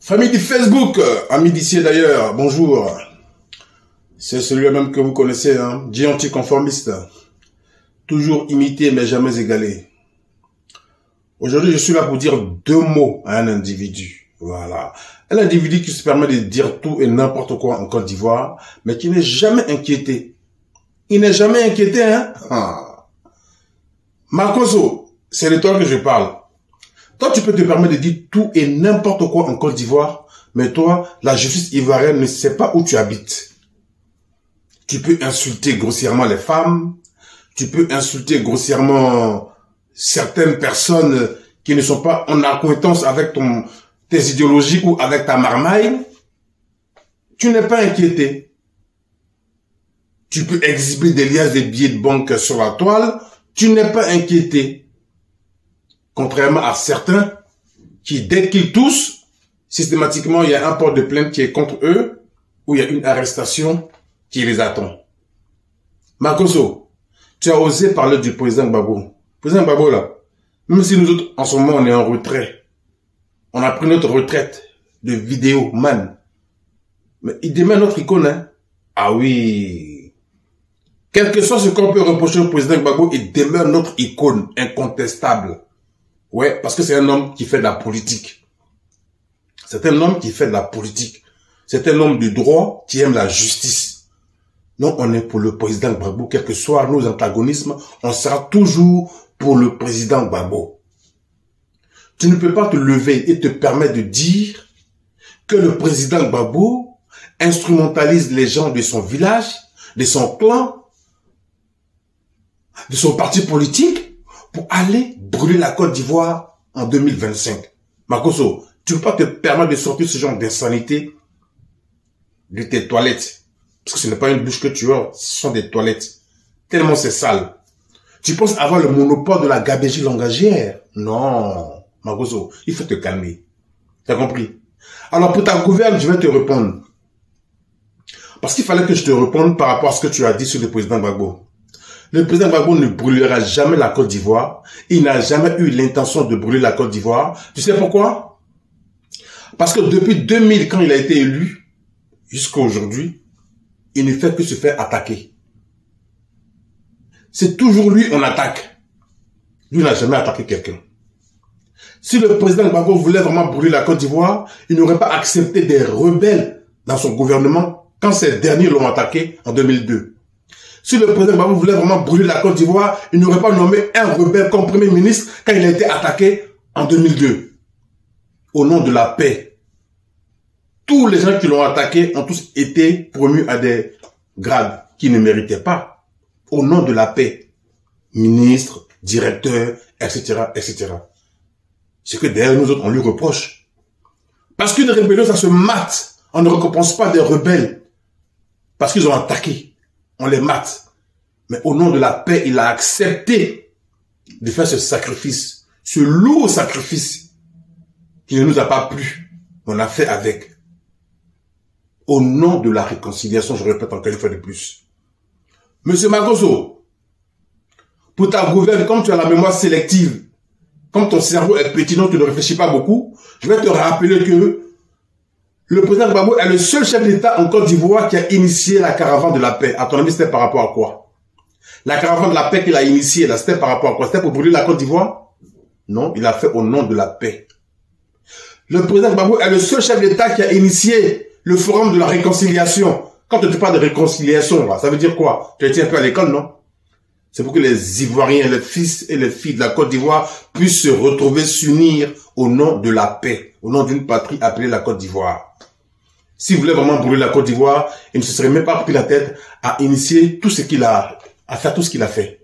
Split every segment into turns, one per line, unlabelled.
Famille du Facebook, amis d'ici d'ailleurs, bonjour. C'est celui-là même que vous connaissez, hein, dit anticonformiste. Toujours imité mais jamais égalé. Aujourd'hui, je suis là pour dire deux mots à un individu. Voilà. Un individu qui se permet de dire tout et n'importe quoi en Côte d'Ivoire, mais qui n'est jamais inquiété. Il n'est jamais inquiété, hein. Marcoso, c'est de toi que je parle. Toi, tu peux te permettre de dire tout et n'importe quoi en Côte d'Ivoire, mais toi, la justice ivoirienne ne sait pas où tu habites. Tu peux insulter grossièrement les femmes, tu peux insulter grossièrement certaines personnes qui ne sont pas en accointance avec tes idéologies ou avec ta marmaille. Tu n'es pas inquiété. Tu peux exhiber des liasses de billets de banque sur la toile, tu n'es pas inquiété. Contrairement à certains qui, dès qu'ils toussent, systématiquement, il y a un port de plainte qui est contre eux, ou il y a une arrestation qui les attend. Marcoso, tu as osé parler du président Gbagbo. Le président Gbagbo, là, même si nous autres, en ce moment, on est en retrait, on a pris notre retraite de vidéo, man. Mais il demeure notre icône, hein. Ah oui. Quel que soit ce qu'on peut reprocher au président Gbagbo, il demeure notre icône incontestable. Ouais, parce que c'est un homme qui fait de la politique. C'est un homme qui fait de la politique. C'est un homme de droit qui aime la justice. Donc, on est pour le président Gbagbo, quels que soient nos antagonismes, on sera toujours pour le président Gbagbo. Tu ne peux pas te lever et te permettre de dire que le président Gbagbo instrumentalise les gens de son village, de son clan, de son parti politique, pour aller brûler la Côte d'Ivoire en 2025. Marcoso, tu ne peux pas te permettre de sortir ce genre d'insanité de tes toilettes. Parce que ce n'est pas une bouche que tu as, ce sont des toilettes. Tellement c'est sale. Tu penses avoir le monopole de la gabégie langagière? Non, Marcoso, il faut te calmer. T'as compris? Alors pour ta gouverne, je vais te répondre. Parce qu'il fallait que je te réponde par rapport à ce que tu as dit sur le président Gbagbo. Le président Gbagbo ne brûlera jamais la Côte d'Ivoire. Il n'a jamais eu l'intention de brûler la Côte d'Ivoire. Tu sais pourquoi? Parce que depuis 2000, quand il a été élu, jusqu'à aujourd'hui, il ne fait que se faire attaquer. C'est toujours lui on attaque. Lui n'a jamais attaqué quelqu'un. Si le président Gbagbo voulait vraiment brûler la Côte d'Ivoire, il n'aurait pas accepté des rebelles dans son gouvernement quand ces derniers l'ont attaqué en 2002. Si le président Gbagbo voulait vraiment brûler la Côte d'Ivoire, il n'aurait pas nommé un rebelle comme premier ministre quand il a été attaqué en 2002. Au nom de la paix. Tous les gens qui l'ont attaqué ont tous été promus à des grades qu'ils ne méritaient pas. Au nom de la paix. Ministre, directeur, etc., etc. C'est que derrière nous autres, on lui reproche. Parce qu'une rébellion, ça se mate. On ne récompense pas des rebelles. Parce qu'ils ont attaqué. On les mate. Mais au nom de la paix, il a accepté de faire ce sacrifice, ce lourd sacrifice qui ne nous a pas plu. On a fait avec. Au nom de la réconciliation, je répète encore une fois de plus. Monsieur Marcoso, pour ta gouverne, comme tu as la mémoire sélective, comme ton cerveau est petit, donc tu ne réfléchis pas beaucoup, je vais te rappeler que le président Gbagbo est le seul chef d'État en Côte d'Ivoire qui a initié la caravane de la paix. À ton avis, c'était par rapport à quoi? La caravane de la paix qu'il a initiée, là, c'était par rapport à quoi? C'était pour brûler la Côte d'Ivoire? Non, il a fait au nom de la paix. Le président Gbagbo est le seul chef d'État qui a initié le forum de la réconciliation. Quand tu parles de réconciliation, là, ça veut dire quoi? Tu étais un peu à l'école, non? C'est pour que les Ivoiriens, les fils et les filles de la Côte d'Ivoire puissent se retrouver, s'unir au nom de la paix, au nom d'une patrie appelée la Côte d'Ivoire. S'il voulait vraiment brûler la Côte d'Ivoire, il ne se serait même pas pris la tête à initier tout ce qu'il a, à faire tout ce qu'il a fait.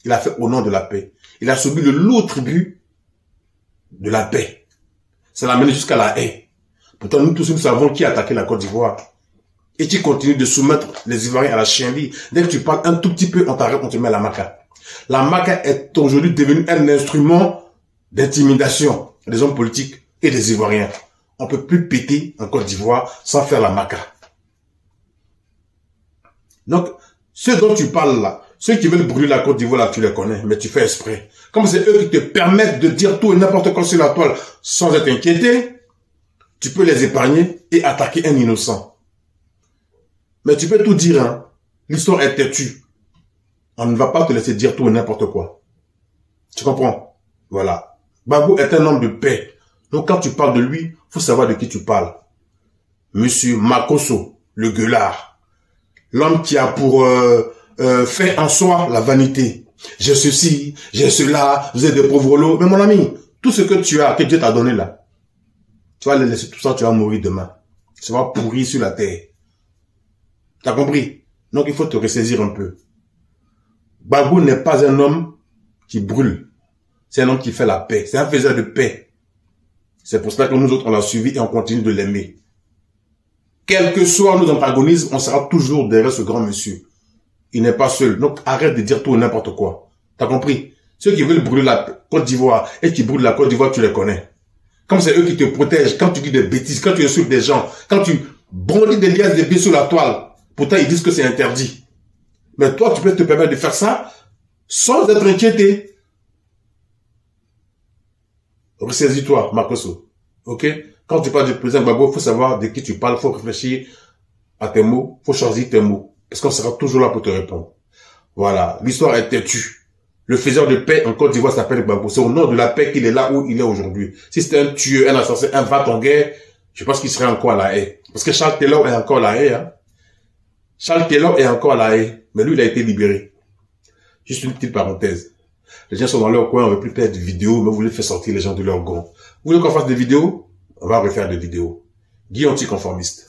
Il a fait au nom de la paix. Il a subi le lourd tribut de la paix. Ça l'a mené jusqu'à la haie. Pourtant, nous tous, nous savons qui a attaqué la Côte d'Ivoire. Et tu continues de soumettre les Ivoiriens à la chienlit. Dès que tu parles un tout petit peu, on t'arrête, on te met à la maca. La maca est aujourd'hui devenue un instrument d'intimidation des hommes politiques et des Ivoiriens. On ne peut plus péter en Côte d'Ivoire sans faire la maca. Donc, ceux dont tu parles là, ceux qui veulent brûler la Côte d'Ivoire là, tu les connais, mais tu fais exprès. Comme c'est eux qui te permettent de dire tout et n'importe quoi sur la toile sans être inquiété, tu peux les épargner et attaquer un innocent. Mais tu peux tout dire, hein. L'histoire est têtue. On ne va pas te laisser dire tout et n'importe quoi. Tu comprends? Voilà. Gbagbo est un homme de paix. Donc quand tu parles de lui, faut savoir de qui tu parles. Monsieur Makosso, le gueulard. L'homme qui a pour fait en soi la vanité. J'ai ceci, j'ai cela, vous êtes des pauvres lots. Mais mon ami, tout ce que tu as, que Dieu t'a donné là, tu vas le laisser tout ça, tu vas mourir demain. Tu vas pourrir sur la terre. T'as compris? Donc il faut te ressaisir un peu. Gbagbo n'est pas un homme qui brûle. C'est un homme qui fait la paix. C'est un faiseur de paix. C'est pour cela que nous autres, on l'a suivi et on continue de l'aimer. Quels que soient nos antagonismes, on sera toujours derrière ce grand monsieur. Il n'est pas seul. Donc arrête de dire tout et n'importe quoi. T'as compris? Ceux qui veulent brûler la Côte d'Ivoire et qui brûlent la Côte d'Ivoire, tu les connais. Comme c'est eux qui te protègent, quand tu dis des bêtises, quand tu insultes des gens, quand tu brandis des liasses de billets sur la toile, pourtant ils disent que c'est interdit. Mais toi, tu peux te permettre de faire ça sans être inquiété. Ressaisis-toi, Makosso. Ok? Quand tu parles du président Gbagbo, il faut savoir de qui tu parles, il faut réfléchir à tes mots, il faut choisir tes mots. Parce qu'on sera toujours là pour te répondre. Voilà. L'histoire est têtue. Le faiseur de paix en Côte d'Ivoire s'appelle Gbagbo. C'est au nom de la paix qu'il est là où il est aujourd'hui. Si c'était un tueur, un assassin, un vat en guerre, je pense qu'il serait encore à la haie. Parce que Charles Taylor est encore à la haie. Hein. Charles Taylor est encore à la haie. Mais lui, il a été libéré. Juste une petite parenthèse. Les gens sont dans leur coin, on ne veut plus faire de vidéos, mais vous voulez faire sortir les gens de leur gond. Vous voulez qu'on fasse des vidéos? On va refaire des vidéos. Guy anticonformiste.